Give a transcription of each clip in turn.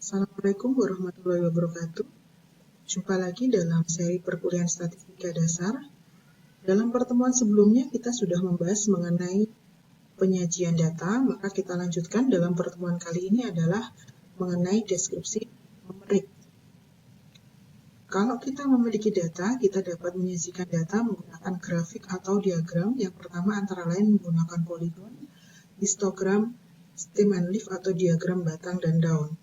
Assalamualaikum warahmatullahi wabarakatuh. Jumpa lagi dalam seri perkuliahan statistika dasar. Dalam pertemuan sebelumnya kita sudah membahas mengenai penyajian data, maka kita lanjutkan dalam pertemuan kali ini adalah mengenai deskripsi numerik. Kalau kita memiliki data, kita dapat menyajikan data menggunakan grafik atau diagram. Yang pertama antara lain menggunakan poligon, histogram, stem and leaf atau diagram batang dan daun.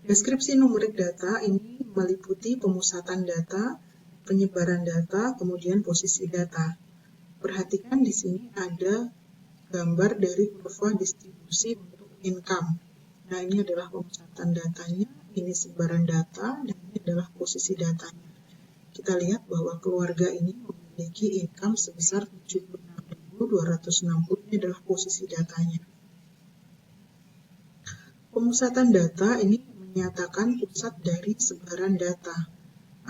Deskripsi numerik data ini meliputi pemusatan data, penyebaran data, kemudian posisi data. Perhatikan di sini ada gambar dari kurva distribusi untuk income. Nah, ini adalah pemusatan datanya, ini sebaran data, dan ini adalah posisi datanya. Kita lihat bahwa keluarga ini memiliki income sebesar 76.260, ini adalah posisi datanya. Pemusatan data ini menyatakan pusat dari sebaran data.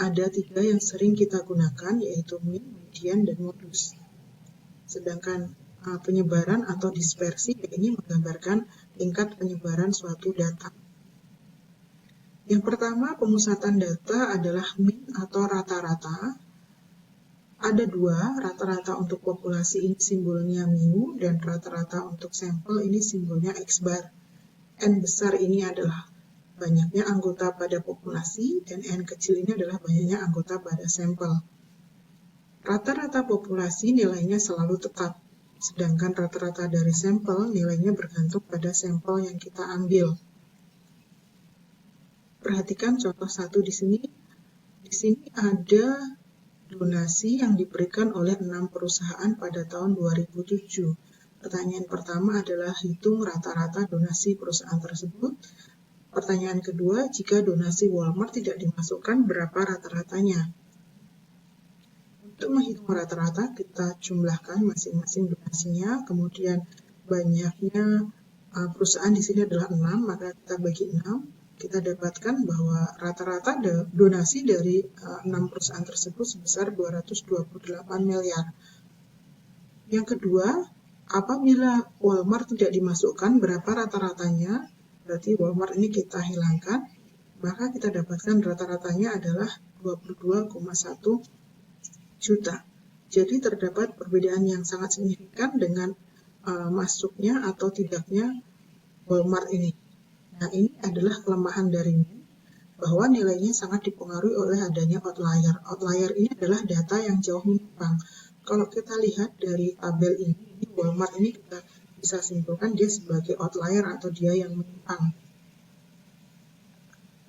Ada 3 yang sering kita gunakan, yaitu mean, median, dan modus. Sedangkan penyebaran atau dispersi ini menggambarkan tingkat penyebaran suatu data. Yang pertama, pemusatan data adalah mean atau rata-rata. Ada 2, rata-rata untuk populasi ini simbolnya mu, dan rata-rata untuk sampel ini simbolnya X bar. N besar ini adalah banyaknya anggota pada populasi, dan N kecil ini adalah banyaknya anggota pada sampel. Rata-rata populasi nilainya selalu tetap, sedangkan rata-rata dari sampel nilainya bergantung pada sampel yang kita ambil. Perhatikan contoh 1 di sini. Di sini ada donasi yang diberikan oleh 6 perusahaan pada tahun 2007. Pertanyaan pertama adalah hitung rata-rata donasi perusahaan tersebut. Pertanyaan kedua, jika donasi Walmart tidak dimasukkan, berapa rata-ratanya? Untuk menghitung rata-rata, kita jumlahkan masing-masing donasinya, kemudian banyaknya perusahaan di sini adalah 6, maka kita bagi 6. Kita dapatkan bahwa rata-rata donasi dari 6 perusahaan tersebut sebesar 228 miliar. Yang kedua, apabila Walmart tidak dimasukkan, berapa rata-ratanya? Berarti Walmart ini kita hilangkan, maka kita dapatkan rata-ratanya adalah 22,1 juta. Jadi terdapat perbedaan yang sangat signifikan dengan masuknya atau tidaknya Walmart ini. Nah, ini adalah kelemahan dari mean, bahwa nilainya sangat dipengaruhi oleh adanya outlier. Outlier ini adalah data yang jauh menyimpang. Kalau kita lihat dari tabel ini Walmart ini kita bisa simpulkan dia sebagai outlier atau dia yang menyimpang.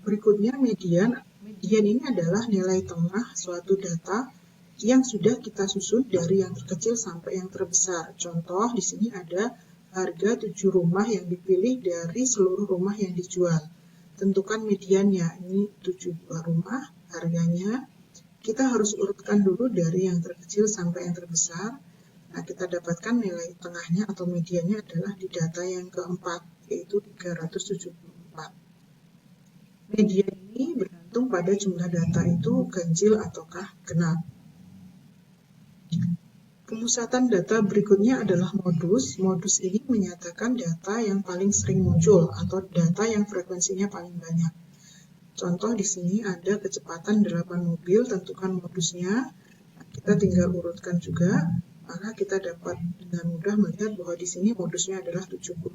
Berikutnya median. Median ini adalah nilai tengah suatu data yang sudah kita susun dari yang terkecil sampai yang terbesar. Contoh di sini ada harga 7 rumah yang dipilih dari seluruh rumah yang dijual. Tentukan mediannya. Ini 7 rumah harganya. Kita harus urutkan dulu dari yang terkecil sampai yang terbesar. Nah, kita dapatkan nilai tengahnya atau mediannya adalah di data yang keempat, yaitu 374. Median ini bergantung pada jumlah data itu ganjil ataukah genap. Pemusatan data berikutnya adalah modus. Modus ini menyatakan data yang paling sering muncul atau data yang frekuensinya paling banyak. Contoh di sini ada kecepatan 8 mobil, tentukan modusnya. Nah, kita tinggal urutkan juga. Maka kita dapat dengan mudah melihat bahwa di sini modusnya adalah 74.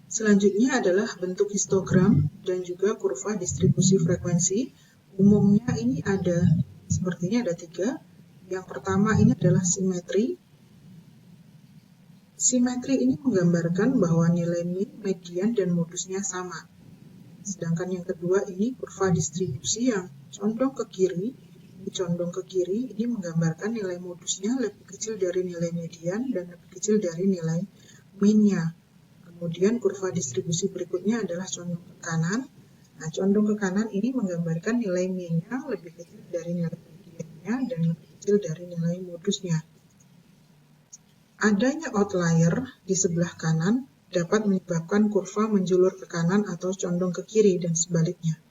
Selanjutnya adalah bentuk histogram dan juga kurva distribusi frekuensi. Umumnya ini ada, sepertinya ada 3. Yang pertama ini adalah simetri. Simetri ini menggambarkan bahwa nilai mean, median, dan modusnya sama. Sedangkan yang kedua ini kurva distribusi yang condong ke kiri. Condong ke kiri, ini menggambarkan nilai modusnya lebih kecil dari nilai median dan lebih kecil dari nilai mean-nya. Kemudian kurva distribusi berikutnya adalah condong ke kanan. Nah, condong ke kanan ini menggambarkan nilai mean-nya lebih kecil dari nilai median-nya dan lebih kecil dari nilai modusnya. Adanya outlier di sebelah kanan dapat menyebabkan kurva menjulur ke kanan atau condong ke kiri dan sebaliknya.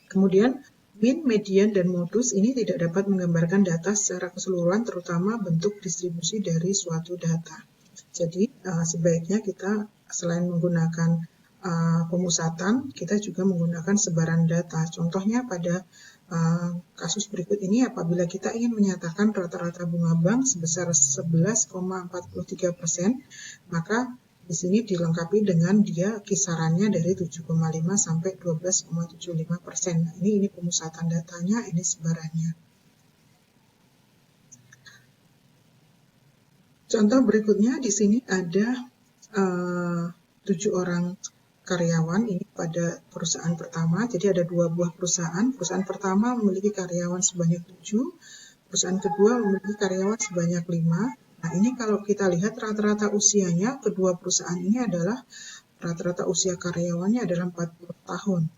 Kemudian mean, median, dan modus ini tidak dapat menggambarkan data secara keseluruhan, terutama bentuk distribusi dari suatu data. Jadi, sebaiknya kita selain menggunakan pemusatan, kita juga menggunakan sebaran data. Contohnya pada kasus berikut ini, apabila kita ingin menyatakan rata-rata bunga bank sebesar 11,43%, maka di sini dilengkapi dengan dia kisarannya dari 7,5 sampai 12,75%. Nah, ini pemusatan datanya, ini sebarannya. Contoh berikutnya di sini ada 7 orang karyawan ini pada perusahaan pertama. Jadi ada 2 buah perusahaan. Perusahaan pertama memiliki karyawan sebanyak 7, perusahaan kedua memiliki karyawan sebanyak 5. Nah, ini kalau kita lihat rata-rata usianya kedua perusahaan ini adalah rata-rata usia karyawannya adalah 40 tahun.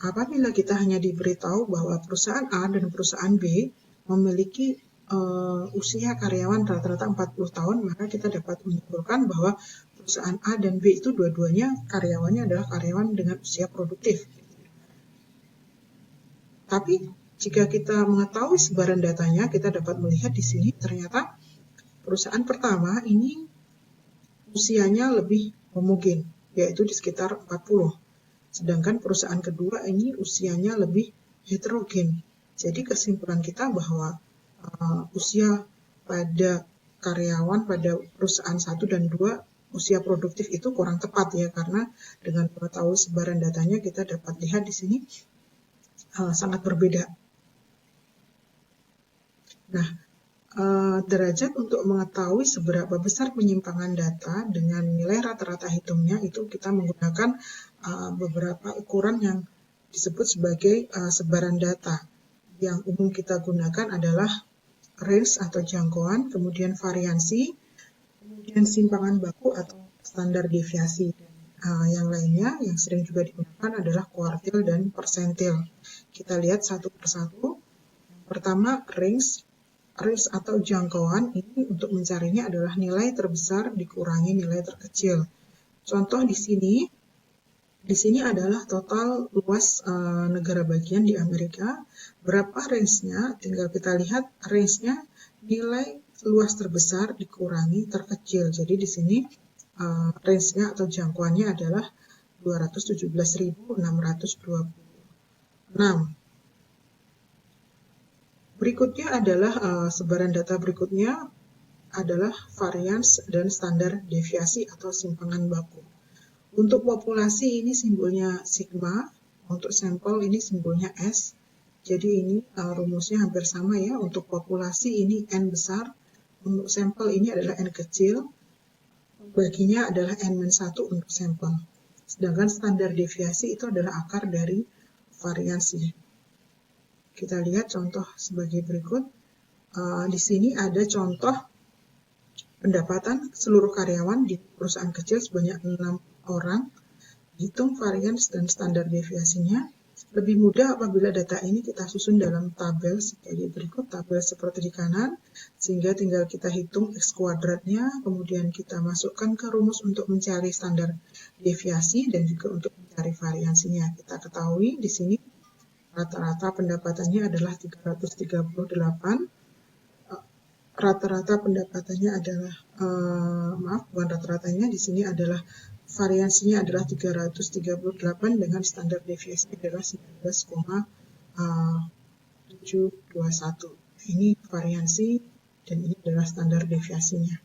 Apabila kita hanya diberitahu bahwa perusahaan A dan perusahaan B memiliki usia karyawan rata-rata 40 tahun, maka kita dapat menyimpulkan bahwa perusahaan A dan B itu dua-duanya karyawannya adalah karyawan dengan usia produktif. Tapi jika kita mengetahui sebaran datanya, kita dapat melihat di sini ternyata perusahaan pertama ini usianya lebih homogen, yaitu di sekitar 40. Sedangkan perusahaan kedua ini usianya lebih heterogen. Jadi kesimpulan kita bahwa usia pada karyawan pada perusahaan 1 dan 2 usia produktif itu kurang tepat ya, karena dengan mengetahui sebaran datanya kita dapat lihat di sini sangat berbeda. Nah, derajat untuk mengetahui seberapa besar penyimpangan data dengan nilai rata-rata hitungnya itu kita menggunakan beberapa ukuran yang disebut sebagai sebaran data. Yang umum kita gunakan adalah range atau jangkauan, kemudian variansi, kemudian simpangan baku atau standar deviasi. Yang lainnya yang sering juga digunakan adalah kuartil dan persentil. Kita lihat satu persatu. Yang pertama, range atau jangkauan ini untuk mencarinya adalah nilai terbesar dikurangi nilai terkecil. Contoh di sini adalah total luas negara bagian di Amerika. Berapa range-nya? Tinggal kita lihat range-nya nilai luas terbesar dikurangi terkecil. Jadi di sini range-nya atau jangkauannya adalah 217.626. Berikutnya adalah sebaran data berikutnya adalah varians dan standar deviasi atau simpangan baku. Untuk populasi ini simbolnya sigma, untuk sampel ini simbolnya S. Jadi ini rumusnya hampir sama ya, untuk populasi ini N besar, untuk sampel ini adalah N kecil, baginya adalah N-1 untuk sampel. Sedangkan standar deviasi itu adalah akar dari variansi. Kita lihat contoh sebagai berikut. Di sini ada contoh pendapatan seluruh karyawan di perusahaan kecil sebanyak 6 orang, hitung varians dan standar deviasinya. Lebih mudah apabila data ini kita susun dalam tabel sebagai berikut, tabel seperti di kanan, sehingga tinggal kita hitung X kuadratnya, kemudian kita masukkan ke rumus untuk mencari standar deviasi dan juga untuk mencari variansinya. Kita ketahui di sini rata-rata pendapatannya adalah 338. Rata-rata pendapatannya adalah, bukan rata-ratanya, di sini adalah variansinya adalah 338 dengan standar deviasi adalah 19,721. Ini variansi dan ini adalah standar deviasinya.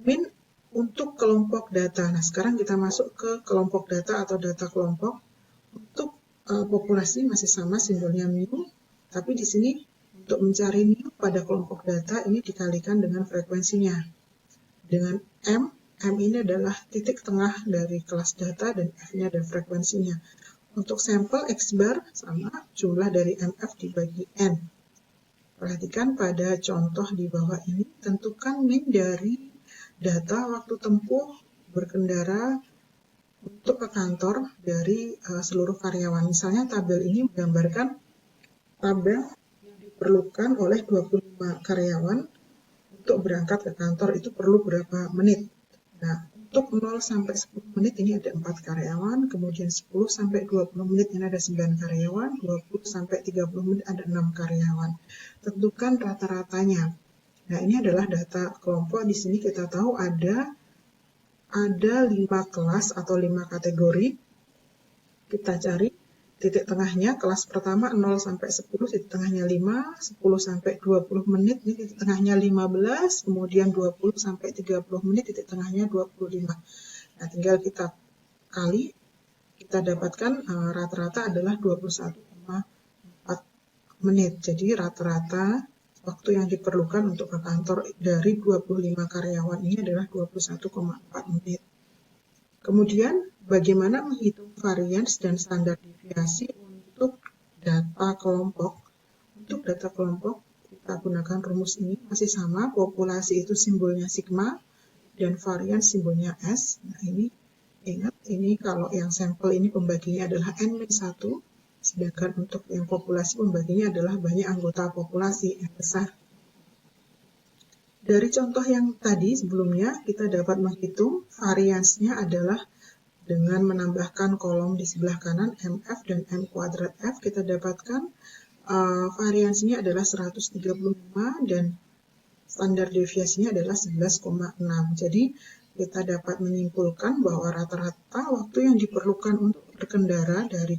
Min untuk kelompok data. Nah, sekarang kita masuk ke kelompok data atau data kelompok. Untuk populasi masih sama simbolnya mu, tapi di sini untuk mencari mu pada kelompok data ini dikalikan dengan frekuensinya. Dengan M ini adalah titik tengah dari kelas data dan F-nya adalah frekuensinya. Untuk sampel X bar sama jumlah dari MF dibagi N. Perhatikan pada contoh di bawah ini, tentukan min dari data waktu tempuh berkendara untuk ke kantor dari seluruh karyawan. Misalnya tabel ini menggambarkan tabel yang diperlukan oleh 25 karyawan untuk berangkat ke kantor itu perlu berapa menit. Nah, untuk 0 sampai 10 menit ini ada 4 karyawan, kemudian 10 sampai 20 menit ini ada 9 karyawan, 20 sampai 30 menit ada 6 karyawan. Tentukan rata-ratanya. Nah, ini adalah data kelompok. Di sini kita tahu ada ada 5 kelas atau 5 kategori. Kita cari titik tengahnya. Kelas pertama 0 sampai 10, titik tengahnya 5, 10 sampai 20 menit, ini titik tengahnya 15, kemudian 20 sampai 30 menit, titik tengahnya 25. Nah, tinggal kita kali, kita dapatkan rata-rata adalah 21,4 menit. Jadi rata-rata waktu yang diperlukan untuk ke kantor dari 25 karyawan ini adalah 21,4 menit. Kemudian, bagaimana menghitung varians dan standar deviasi untuk data kelompok? Untuk data kelompok, kita gunakan rumus ini, masih sama, populasi itu simbolnya sigma, dan varian simbolnya S. Nah, ini, ingat, ini kalau yang sampel ini pembaginya adalah N-1, sedangkan untuk yang populasi pembaginya adalah banyak anggota populasi yang besar. Dari contoh yang tadi sebelumnya, kita dapat menghitung variansnya adalah dengan menambahkan kolom di sebelah kanan MF dan M kuadrat F, kita dapatkan variansinya adalah 135 dan standar deviasinya adalah 11,6. Jadi kita dapat menyimpulkan bahwa rata-rata waktu yang diperlukan untuk berkendara dari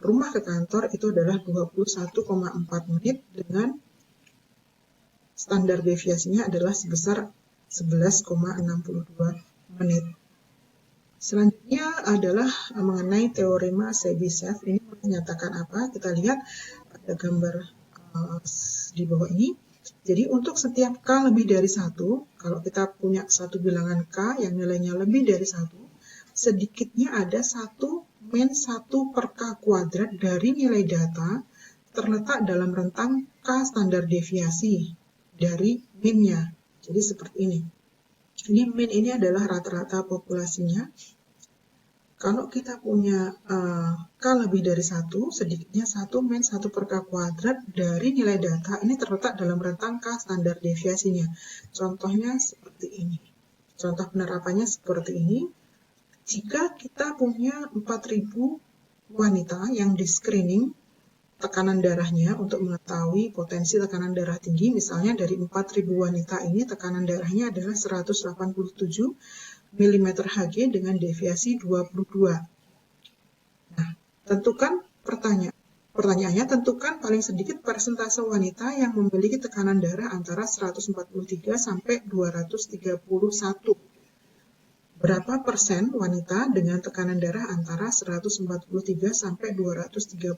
rumah ke kantor itu adalah 21,4 menit dengan standar deviasinya adalah sebesar 11,62 menit. Selanjutnya adalah mengenai teorema Chebyshev. Ini menyatakan apa? Kita lihat pada gambar di bawah ini. Jadi untuk setiap K lebih dari 1, kalau kita punya satu bilangan K yang nilainya lebih dari 1, sedikitnya ada 1-1 per K kuadrat dari nilai data terletak dalam rentang K standar deviasi dari min-nya. Jadi seperti ini. Ini min ini adalah rata-rata populasinya. Kalau kita punya K lebih dari 1, sedikitnya 1-1 per K kuadrat dari nilai data ini terletak dalam rentang K standar deviasinya. Contohnya seperti ini. Contoh penerapannya seperti ini. Jika kita punya 4.000 wanita yang di screening tekanan darahnya untuk mengetahui potensi tekanan darah tinggi, misalnya dari 4.000 wanita ini tekanan darahnya adalah 187 mm Hg dengan deviasi 22. Nah, tentukan pertanyaannya, tentukan paling sedikit persentase wanita yang memiliki tekanan darah antara 143 sampai 231. Berapa persen wanita dengan tekanan darah antara 143 sampai 231?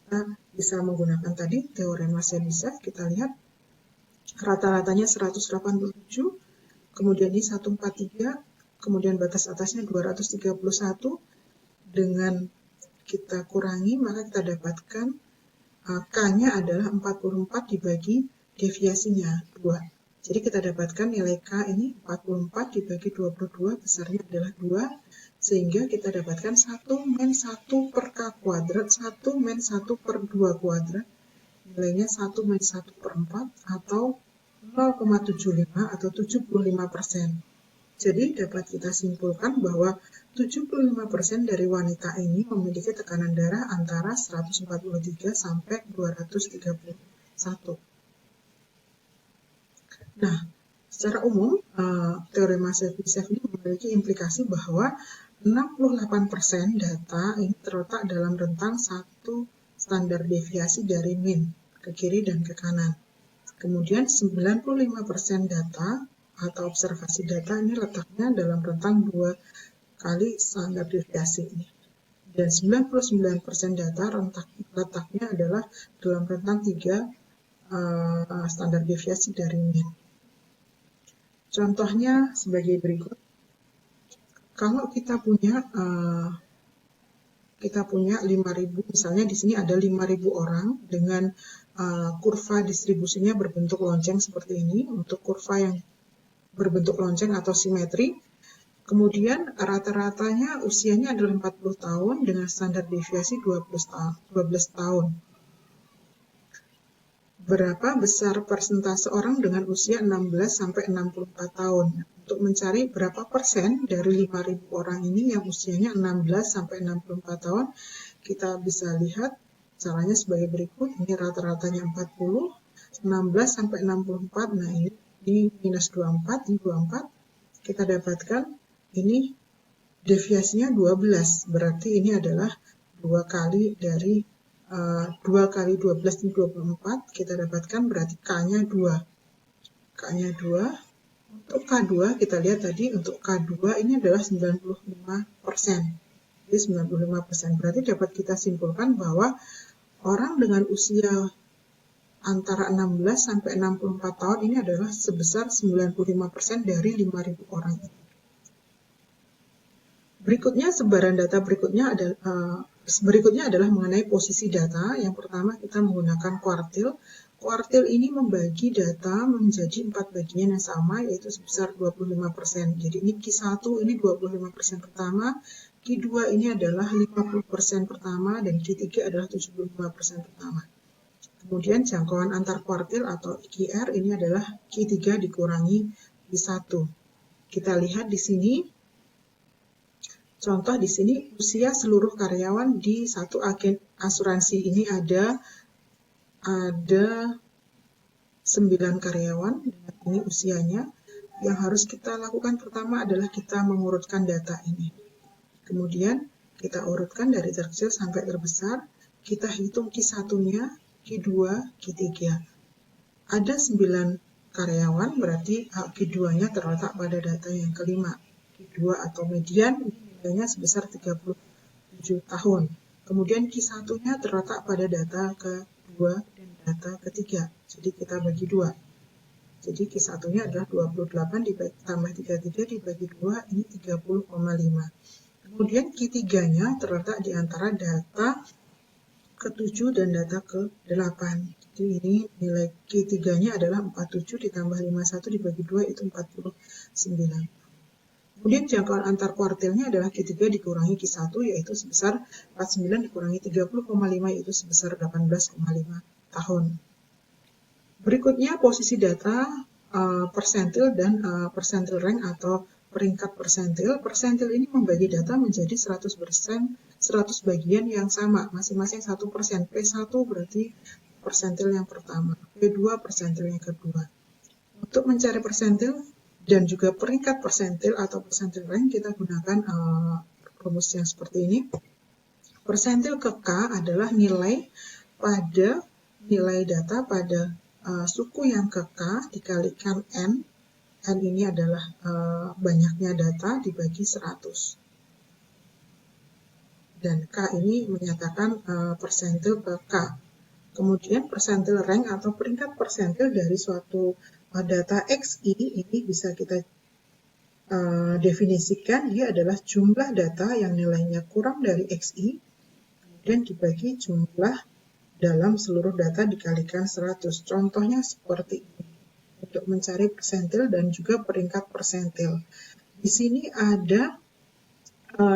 Kita bisa menggunakan tadi teorema Chebyshev. Kita lihat rata-ratanya 187, kemudian ini 143, kemudian batas atasnya 231. Dengan kita kurangi, maka kita dapatkan K-nya adalah 44 dibagi deviasinya 2. Jadi kita dapatkan nilai K ini 44 dibagi 22, besarnya adalah 2. Sehingga kita dapatkan 1-1 per K kuadrat, 1-1 per 2 kuadrat, nilainya 1-1 per 4 atau 0,75 atau 75%. Jadi dapat kita simpulkan bahwa 75% dari wanita ini memiliki tekanan darah antara 143 sampai 231. Nah, secara umum, teorema Chebyshev ini memiliki implikasi bahwa 68% data ini terletak dalam rentang satu standar deviasi dari min, ke kiri dan ke kanan. Kemudian 95% data atau observasi data ini letaknya dalam rentang 2 kali standar deviasi ini. Dan 99% data letaknya adalah dalam rentang 3 standar deviasi dari min. Contohnya sebagai berikut. Kalau kita punya 5.000, misalnya di sini ada 5.000 orang dengan kurva distribusinya berbentuk lonceng seperti ini. Untuk kurva yang berbentuk lonceng atau simetri, kemudian rata-ratanya usianya adalah 40 tahun dengan standar deviasi 12 tahun. Berapa besar persentase orang dengan usia 16-64 tahun? Untuk mencari berapa persen dari 5.000 orang ini yang usianya 16-64 tahun, kita bisa lihat caranya sebagai berikut. Ini rata-ratanya 40, 16-64, nah ini di minus 24, ini 24. kita dapatkan ini deviasinya 12, berarti ini adalah 2 kali dari 2 kali 12 ini 24, kita dapatkan berarti K-nya 2. K-nya 2. Untuk K2 kita lihat tadi, untuk K2 ini adalah 95%. Jadi 95%, berarti dapat kita simpulkan bahwa orang dengan usia antara 16 sampai 64 tahun ini adalah sebesar 95% dari 5.000 orang. Berikutnya, sebaran data berikutnya adalah mengenai posisi data. Yang pertama kita menggunakan kuartil. Kuartil ini membagi data menjadi 4 bagian yang sama, yaitu sebesar 25%. Jadi ini Q1 ini 25% pertama, Q2 ini adalah 50% pertama, dan Q3 adalah 75% pertama. Kemudian jangkauan antar kuartil atau IQR ini adalah Q3 dikurangi Q1. Kita lihat di sini. Contoh di sini usia seluruh karyawan di satu agen asuransi ini ada 9 karyawan, ini usianya. Yang harus kita lakukan pertama adalah kita mengurutkan data ini. Kemudian kita urutkan dari terkecil sampai terbesar, kita hitung Q1-nya, Q2, Q3. Ada 9 karyawan, berarti Q2-nya terletak pada data yang kelima. Q2 atau median nilainya sebesar 37 tahun. Kemudian Q1-nya terletak pada data kedua dan data ketiga. Jadi kita bagi 2. Jadi Q1-nya adalah 28 tambah 33 dibagi 2, ini 30,5. Kemudian Q3-nya terletak di antara data ke-7 dan data ke-8. Jadi ini nilai Q3-nya adalah 47 ditambah 51 dibagi 2, itu 49. Kemudian jangkauan antar kuartilnya adalah Q3 dikurangi Q1, yaitu sebesar 49 dikurangi 30,5, yaitu sebesar 18,5 tahun. Berikutnya posisi data persentil dan persentil rank atau peringkat persentil. Persentil ini membagi data menjadi 100 bagian yang sama, masing-masing 1%. P1 berarti persentil yang pertama, P2 persentil yang kedua. Untuk mencari persentil dan juga peringkat persentil atau persentil rank, kita gunakan rumus yang seperti ini. Persentil ke K adalah nilai data pada suku yang ke K dikalikan N. N ini adalah banyaknya data dibagi 100. Dan K ini menyatakan persentil ke K. Kemudian persentil rank atau peringkat persentil dari suatu data XI ini bisa kita definisikan, dia adalah jumlah data yang nilainya kurang dari XI, kemudian dibagi jumlah dalam seluruh data dikalikan 100. Contohnya seperti ini, untuk mencari persentil dan juga peringkat persentil. Di sini ada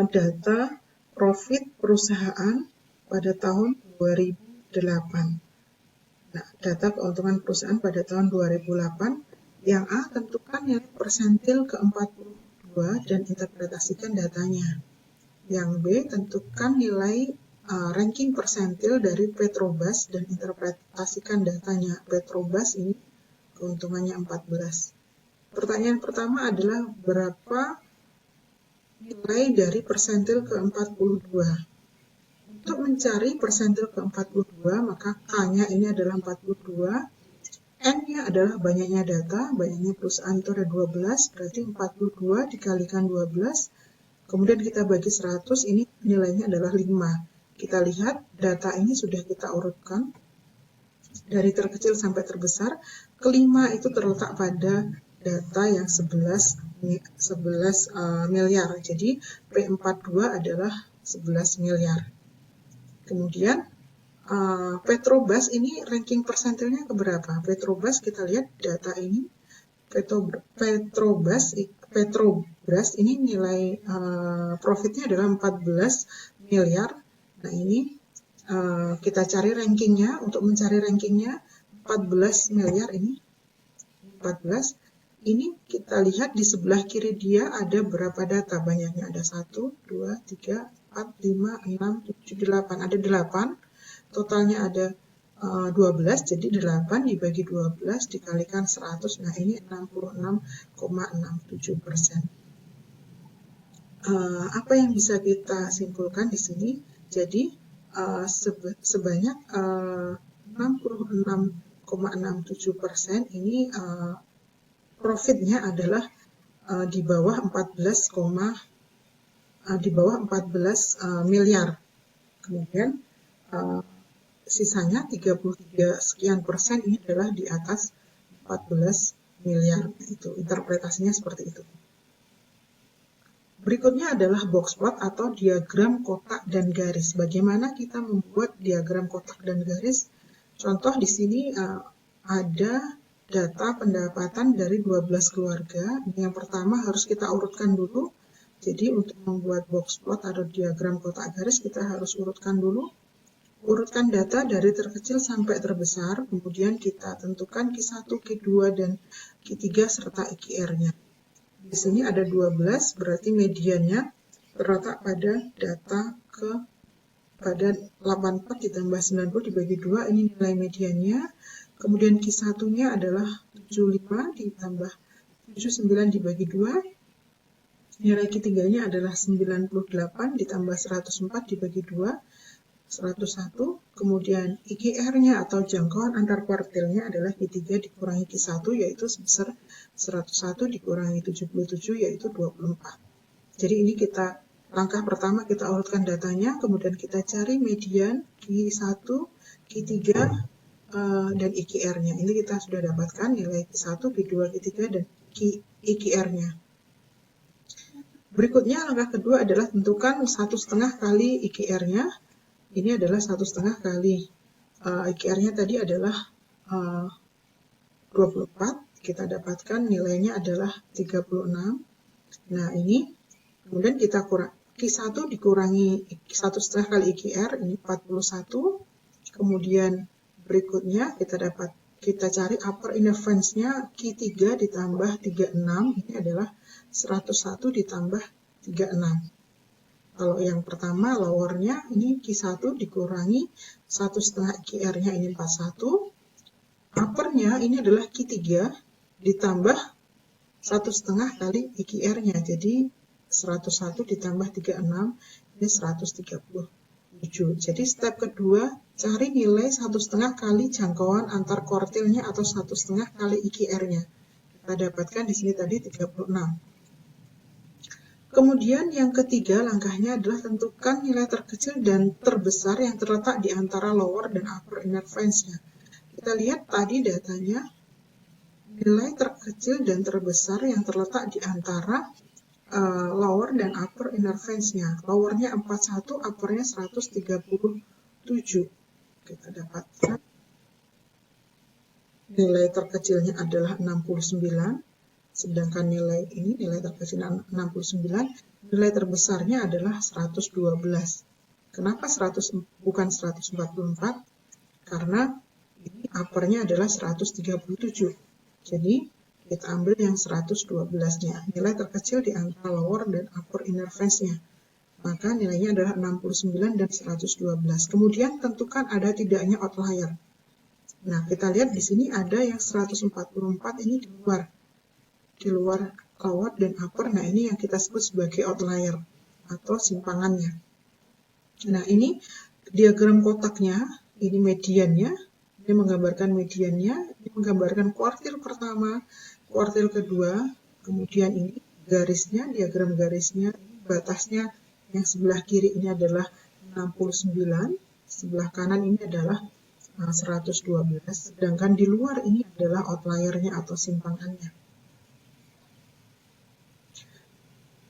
data profit perusahaan pada tahun 2008. Nah, data keuntungan perusahaan pada tahun 2008, yang A tentukan nilai persentil ke-42 dan interpretasikan datanya. Yang B tentukan nilai ranking persentil dari Petrobras dan interpretasikan datanya. Petrobras ini keuntungannya 14. Pertanyaan pertama adalah berapa nilai dari persentil ke-42? Untuk mencari persentil ke-42, maka K-nya ini adalah 42, N-nya adalah banyaknya data, banyaknya perusahaan itu ada 12, berarti 42 dikalikan 12, kemudian kita bagi 100, ini nilainya adalah 5. Kita lihat data ini sudah kita urutkan dari terkecil sampai terbesar. Kelima itu terletak pada data yang 11 miliar. Jadi P42 adalah 11 miliar. Kemudian Petrobras ini ranking persentilnya keberapa? Petrobras kita lihat data ini. Petrobras ini nilai profitnya adalah 14 miliar. Nah ini kita cari rankingnya. Untuk mencari rankingnya 14 miliar ini 14. Ini kita lihat di sebelah kiri dia ada berapa data, banyaknya ada 1, 2, 3, 4, 5, 6, 7, 8, ada 8. Totalnya ada 12, jadi 8 dibagi 12 dikalikan 100, nah ini 66,67%. Apa yang bisa kita simpulkan di sini? Jadi sebanyak 66,67% ini profitnya adalah di bawah 14 miliar. Kemudian sisanya 33 sekian persen ini adalah di atas 14 miliar. Itu interpretasinya seperti itu. Berikutnya adalah box plot atau diagram kotak dan garis. Bagaimana kita membuat diagram kotak dan garis? Contoh di sini ada data pendapatan dari 12 keluarga. Yang pertama harus kita urutkan dulu. Jadi untuk membuat box plot atau diagram kotak garis kita harus urutkan dulu. Urutkan data dari terkecil sampai terbesar, kemudian kita tentukan Q1, Q2, dan Q3 serta IKR-nya. Di sini ada 12, berarti mediannya terletak pada data pada 84 ditambah 90 dibagi 2, ini nilai mediannya. Kemudian Q1-nya adalah 75 ditambah 79 dibagi 2. Nilai Q3-nya adalah 98 ditambah 104 dibagi 2. 101, kemudian IKR-nya atau jangkauan antar kuartilnya adalah Q3 dikurangi Q1 yaitu sebesar 101 dikurangi 77 yaitu 24. Jadi ini langkah pertama kita urutkan datanya, kemudian kita cari median Q1, Q3, dan IKR-nya. Ini kita sudah dapatkan nilai Q1, Q2, Q3, dan IKR-nya. Berikutnya langkah kedua adalah tentukan 1,5 kali IKR-nya. Ini adalah 1,5 kali IKR-nya tadi adalah 24, kita dapatkan nilainya adalah 36. Nah ini, kemudian kita Q1 dikurangi 1,5 kali IKR, ini 41. Kemudian berikutnya kita cari upper interference-nya Q3 ditambah 36, ini adalah 101 ditambah 36. Kalau yang pertama lower-nya ini Q1 dikurangi 1,5 IKR-nya ini 41. Upper-nya ini adalah Q3 ditambah 1,5 kali IKR-nya. Jadi 101 ditambah 36 ini 137. Jadi step kedua cari nilai 1,5 kali jangkauan antar kuartilnya atau 1,5 kali IKR-nya. Kita dapatkan di sini tadi 36. Kemudian yang ketiga langkahnya adalah tentukan nilai terkecil dan terbesar yang terletak di antara lower dan upper interference-nya. Kita lihat tadi datanya, nilai terkecil dan terbesar yang terletak di antara lower dan upper interference-nya. Lower-nya 41, upper-nya 137. Kita dapatkan nilai terkecilnya adalah 69. Sedangkan nilai terkecil 69, nilai terbesarnya adalah 112. Kenapa bukan 144? Karena ini upper-nya adalah 137. Jadi kita ambil yang 112-nya. Nilai terkecil di antara lower dan upper interference-nya. Maka nilainya adalah 69 dan 112. Kemudian tentukan ada tidaknya outlier. Nah, kita lihat di sini ada yang 144 ini di luar lower dan upper. Nah ini yang kita sebut sebagai outlier atau simpangannya. Nah ini diagram kotaknya, ini mediannya, ini menggambarkan mediannya, ini menggambarkan kuartil pertama, kuartil kedua, kemudian ini garisnya, diagram garisnya, batasnya yang sebelah kiri ini adalah 69, sebelah kanan ini adalah 112, sedangkan di luar ini adalah outliernya atau simpangannya.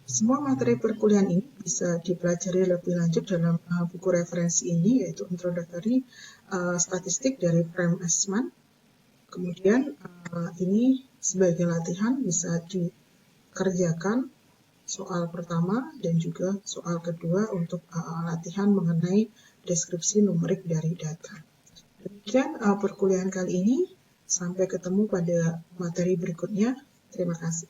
Semua materi perkuliahan ini bisa dipelajari lebih lanjut dalam buku referensi ini, yaitu Introductory Statistik dari Prem Eastman. Kemudian ini sebagai latihan bisa dikerjakan soal pertama dan juga soal kedua untuk latihan mengenai deskripsi numerik dari data. Demikian perkuliahan kali ini. Sampai ketemu pada materi berikutnya. Terima kasih.